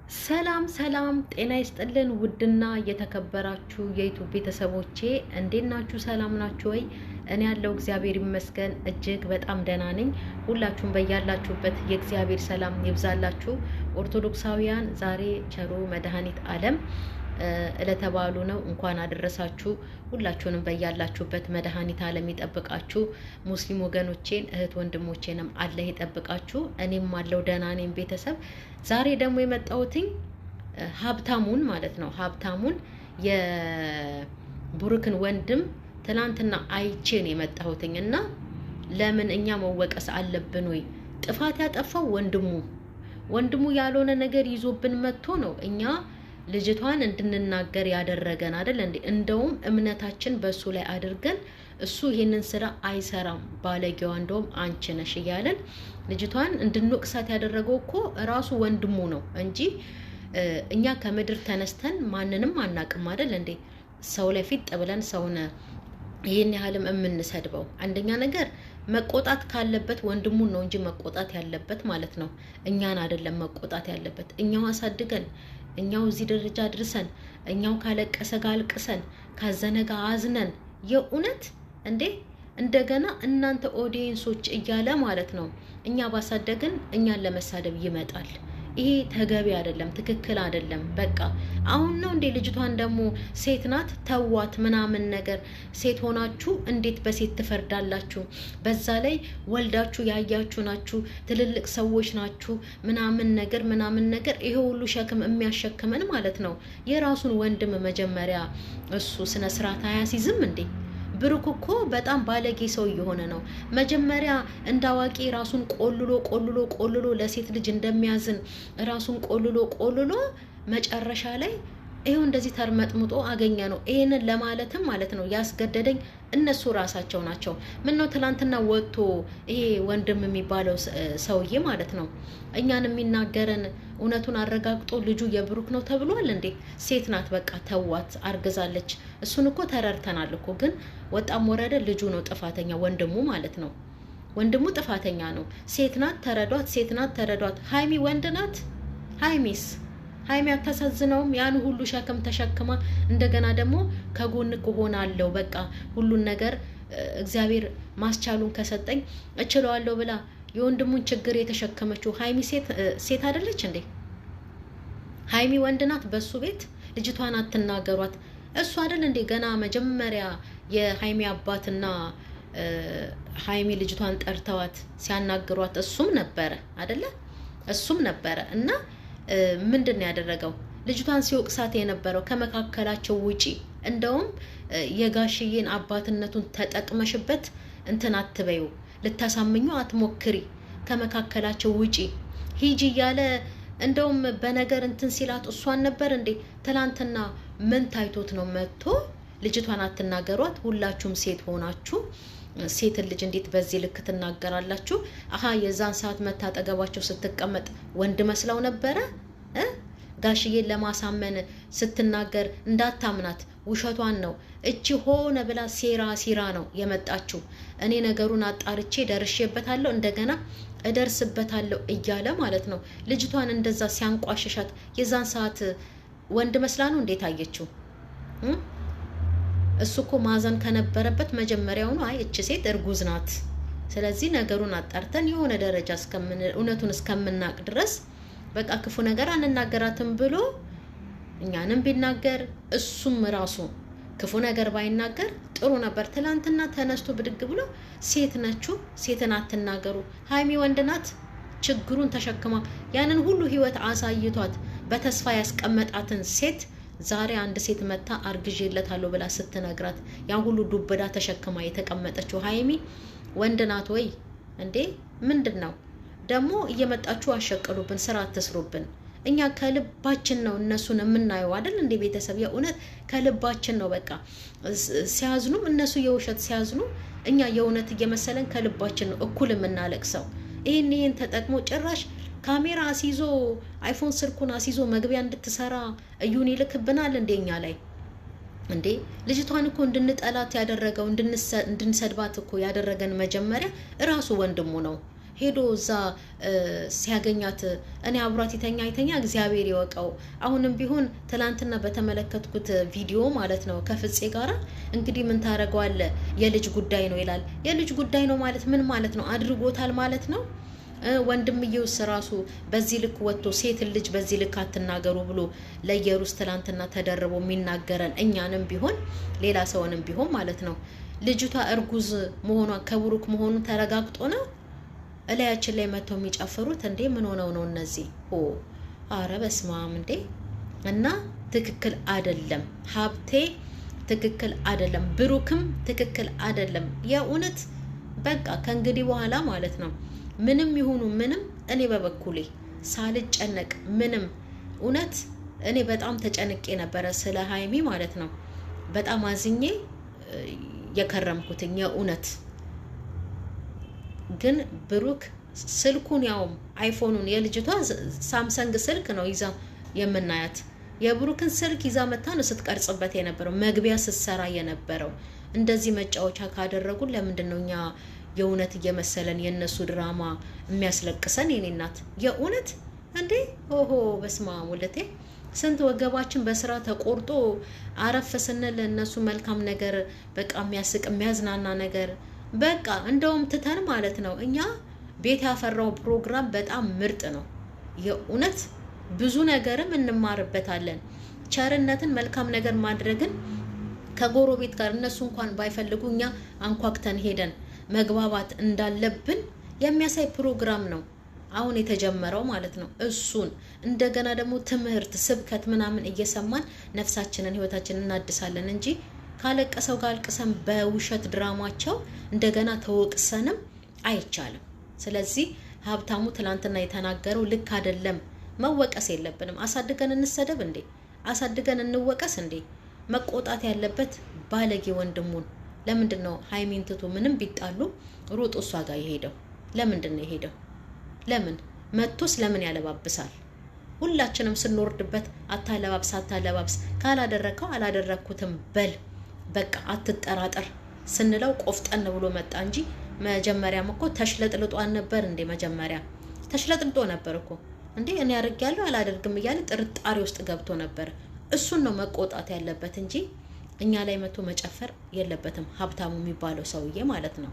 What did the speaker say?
ሰላም ሰላም ጤና ይስጥልን ውድና የተከበራችሁ የዩቲዩብ ቤተሰቦቼ እንዴት ናችሁ? ሰላም ናችሁ ወይ? እኔ ያለው እግዚአብሔር ይመስገን እጅግ በጣም ደህና ነኝ። ሁላችሁም በያላችሁበት የእግዚአብሔር ሰላም ይብዛላችሁ። ኦርቶዶክሳውያን ዛሬ ቸሩ መድኃኒት ዓለም ለተባሉ ነው። እንኳን አደረሳችሁ። ሁላችሁንም በያላችሁበት መድኃኒት ዓለም ይጠብቃችሁ። ሙስሊም ወገኖቼን እህት ወንድሞቼንም አላህ ይጠብቃችሁ። እኔም አለው ደህና ነኝ። ቤተሰብ ዛሬ ደግሞ የመጣሁትኝ ሀብታሙን ማለት ነው ሀብታሙን የብሩክን ወንድም ትናንትና አይቼን የመጣሁትኝ እና ለምን እኛ መወቀስ አለብን ወይ? ጥፋት ያጠፋው ወንድሙ ያልሆነ ነገር ይዞብን መጥቶ ነው እኛ ልጅቷን እንድንናገር ያደረገን አይደል እንዴ? እንደውም እምነታችን በሱ ላይ አድርገን እሱ ይሄንን ስራ አይሰራም ባለጌዋ እንደውም አንቺ ነሽ እያለን ልጅቷን እንድንወቅሳት ያደረገው እኮ ራሱ ወንድሙ ነው እንጂ እኛ ከምድር ተነስተን ማንንም አናቅም አይደል እንዴ? ሰው ላይ ፊት ብለን ሰውነ ይሄን ያህልም የምንሰድበው አንደኛ ነገር መቆጣት ካለበት ወንድሙን ነው እንጂ መቆጣት ያለበት ማለት ነው። እኛን አይደለም መቆጣት ያለበት። እኛው አሳድገን እኛው እዚህ ደረጃ አድርሰን እኛው ካለቀሰ ጋር አልቅሰን ካዘነ ጋር አዝነን የእውነት እንዴ እንደገና እናንተ ኦዲየንሶች እያለ ማለት ነው እኛ ባሳደግን እኛን ለመሳደብ ይመጣል። ይሄ ተገቢ አይደለም፣ ትክክል አይደለም። በቃ አሁን ነው እንዴ ልጅቷን ደግሞ ሴት ናት ተዋት ምናምን ነገር። ሴት ሆናችሁ እንዴት በሴት ትፈርዳላችሁ? በዛ ላይ ወልዳችሁ ያያችሁ ናችሁ፣ ትልልቅ ሰዎች ናችሁ ምናምን ነገር ይሄ ሁሉ ሸክም የሚያሸክመን ማለት ነው የራሱን ወንድም መጀመሪያ እሱ ስነ ስርዓት አያሲዝም እንዴ? ብሩክ እኮ በጣም ባለጌ ሰው እየሆነ ነው። መጀመሪያ እንዳዋቂ ራሱን ቆልሎ ለሴት ልጅ እንደሚያዝን ራሱን ቆልሎ መጨረሻ ላይ ይሄው እንደዚህ ተርመጥምጦ አገኘ ነው። ይሄንን ለማለትም ማለት ነው ያስገደደኝ እነሱ ራሳቸው ናቸው። ምን ነው ትላንትና ወጥቶ ይሄ ወንድም የሚባለው ሰውዬ ማለት ነው እኛን የሚናገረን እውነቱን አረጋግጦ ልጁ የብሩክ ነው ተብሏል እንዴ? ሴት ናት በቃ ተዋት፣ አርግዛለች። እሱን እኮ ተረድተናል እኮ። ግን ወጣም ወረደ ልጁ ነው ጥፋተኛ፣ ወንድሙ ማለት ነው። ወንድሙ ጥፋተኛ ነው። ሴት ናት ተረዷት፣ ሴት ናት ተረዷት። ሀይሚ ወንድ ናት። ሀይሚ አታሳዝነውም? ያን ሁሉ ሸክም ተሸክማ እንደገና ደግሞ ከጎን እሆናለሁ በቃ ሁሉን ነገር እግዚአብሔር ማስቻሉን ከሰጠኝ እችለዋለሁ ብላ የወንድሙን ችግር የተሸከመችው ሀይሚ ሴት አይደለች እንዴ? ሀይሚ ወንድ ናት። በሱ ቤት ልጅቷን አትናገሯት። እሱ አይደል እንዴ ገና መጀመሪያ የሀይሚ አባትና ሀይሚ ልጅቷን ጠርተዋት ሲያናግሯት እሱም ነበረ አይደለ? እሱም ነበረ እና ምንድን ነው ያደረገው? ልጅቷን ሲወቅሳት የነበረው ከመካከላቸው ውጪ። እንደውም የጋሽዬን አባትነቱን ተጠቅመሽበት እንትን አትበዩ፣ ልታሳምኙ አትሞክሪ፣ ከመካከላቸው ውጪ ሂጂ እያለ እንደውም በነገር እንትን ሲላት እሷን ነበር እንዴ? ትላንትና ምን ታይቶት ነው መጥቶ ልጅቷን አትናገሯት፣ ሁላችሁም ሴት ሆናችሁ ሴትን ልጅ እንዴት በዚህ ልክ ትናገራላችሁ? አሀ የዛን ሰዓት መታጠገባቸው ስትቀመጥ ወንድ መስለው ነበረ። ጋሽዬን ለማሳመን ስትናገር እንዳታምናት፣ ውሸቷን ነው። እቺ ሆነ ብላ ሲራ ነው የመጣችው። እኔ ነገሩን አጣርቼ ደርሼበታለሁ፣ እንደገና እደርስበታለሁ እያለ ማለት ነው። ልጅቷን እንደዛ ሲያንቋሽሻት የዛን ሰዓት ወንድ መስላ ነው እንዴት አየችው? እሱ እኮ ማዘን ከነበረበት መጀመሪያውኑ አይ እቺ ሴት እርጉዝ ናት፣ ስለዚህ ነገሩን አጣርተን የሆነ ደረጃ እውነቱን እስከምናቅ ድረስ በቃ ክፉ ነገር አንናገራትም ብሎ እኛንም ቢናገር እሱም ራሱ ክፉ ነገር ባይናገር ጥሩ ነበር። ትላንትና ተነስቶ ብድግ ብሎ ሴት ነችሁ፣ ሴትን አትናገሩ፣ ሀይሚ ወንድ ናት፣ ችግሩን ተሸክማ ያንን ሁሉ ህይወት አሳይቷት በተስፋ ያስቀመጣትን ሴት ዛሬ አንድ ሴት መታ አርግዤለታለሁ ብላ ስትነግራት ያን ሁሉ ዱብዳ ተሸክማ የተቀመጠችው ሀይሚ ወንድ ናት ወይ እንዴ? ምንድን ነው ደግሞ እየመጣችሁ አሸቀሉብን፣ ስራ አትስሩብን። እኛ ከልባችን ነው እነሱን የምናየው አይደል እንዴ? ቤተሰብ የእውነት ከልባችን ነው። በቃ ሲያዝኑም እነሱ የውሸት ሲያዝኑ እኛ የእውነት እየመሰለን ከልባችን ነው እኩል የምናለቅሰው። ይህን ተጠቅሞ ጭራሽ ካሜራ አስይዞ አይፎን ስልኩን አስይዞ መግቢያ እንድትሰራ እዩን ይልክብናል እንደኛ ላይ እንዴ? ልጅቷን እኮ እንድንጠላት ያደረገው እንድንሰድባት እኮ ያደረገን መጀመሪያ እራሱ ወንድሙ ነው። ሄዶ እዛ ሲያገኛት እኔ አብሯት ይተኛ እግዚአብሔር ይወቀው። አሁንም ቢሆን ትላንትና በተመለከትኩት ቪዲዮ ማለት ነው ከፍፄ ጋራ እንግዲህ ምን ታረጋዋለ የልጅ ጉዳይ ነው ይላል። የልጅ ጉዳይ ነው ማለት ምን ማለት ነው? አድርጎታል ማለት ነው። ወንድምየው ራሱ በዚህ ልክ ወጥቶ ሴት ልጅ በዚህ ልክ አትናገሩ ብሎ ለየሩስ ትላንትና ተደርቦ የሚናገረን እኛንም ቢሆን ሌላ ሰውንም ቢሆን ማለት ነው። ልጅቷ እርጉዝ መሆኗ ከብሩክ መሆኑ ተረጋግጦ ነው እላያችን ላይ መተው የሚጨፍሩት እንዴ? ምን ሆነው ነው እነዚህ? አረ በስማም እንዴ! እና ትክክል አይደለም ሀብቴ፣ ትክክል አይደለም ብሩክም ትክክል አይደለም። የእውነት በቃ ከእንግዲህ በኋላ ማለት ነው ምንም ይሁኑ ምንም እኔ በበኩሌ ሳልጨነቅ ምንም እውነት እኔ በጣም ተጨንቄ ነበረ ስለ ሃይሚ ማለት ነው። በጣም አዝኜ የከረምኩትኝ የእውነት ግን ብሩክ ስልኩን ያውም አይፎኑን የልጅቷ ሳምሰንግ ስልክ ነው ይዛ የምናያት። የብሩክን ስልክ ይዛ መታ ነው ስትቀርጽበት የነበረው መግቢያ ስትሰራ የነበረው። እንደዚህ መጫወቻ ካደረጉን ለምንድን ነው እኛ የእውነት እየመሰለን የነሱ ድራማ የሚያስለቅሰን? የኔ እናት የእውነት እንዴ! ኦሆ በስማ ወለቴ ስንት ወገባችን በስራ ተቆርጦ አረፍ ስንል እነሱ መልካም ነገር በቃ የሚያስቅ የሚያዝናና ነገር በቃ እንደውም ትተን ማለት ነው። እኛ ቤት ያፈራው ፕሮግራም በጣም ምርጥ ነው የእውነት ብዙ ነገርም እንማርበታለን። ቸርነትን መልካም ነገር ማድረግን ከጎረቤት ጋር እነሱ እንኳን ባይፈልጉ እኛ አንኳክተን ሄደን መግባባት እንዳለብን የሚያሳይ ፕሮግራም ነው አሁን የተጀመረው ማለት ነው። እሱን እንደገና ደግሞ ትምህርት ስብከት ምናምን እየሰማን ነፍሳችንን ህይወታችንን እናድሳለን እንጂ ካለቀሰው ጋር አልቅሰን በውሸት ድራማቸው እንደገና ተወቅሰንም አይቻልም። ስለዚህ ሀብታሙ ትላንትና የተናገረው ልክ አይደለም። መወቀስ የለብንም። አሳድገን እንሰደብ እንዴ? አሳድገን እንወቀስ እንዴ? መቆጣት ያለበት ባለጌ ወንድሙን። ለምንድን ነው ሃይሚን ትቶ ምንም ቢጣሉ ሩጦ እሷ ጋር የሄደው? ለምንድን ነው የሄደው? ለምን መጥቶስ ለምን ያለባብሳል? ሁላችንም ስንወርድበት አታለባብስ ካላደረከው አላደረኩትም በል በቃ አትጠራጠር ስንለው ቆፍጠን ብሎ መጣ እንጂ መጀመሪያም እኮ ተሽለጥልጧን ነበር እንዴ? መጀመሪያ ተሽለጥልጦ ነበር እኮ እንዴ። እኔ ያርጋለሁ አላደርግም እያለ ጥርጣሬ ውስጥ ገብቶ ነበር። እሱን ነው መቆጣት ያለበት እንጂ እኛ ላይ መቶ መጨፈር የለበትም ሀብታሙ የሚባለው ሰውዬ ማለት ነው።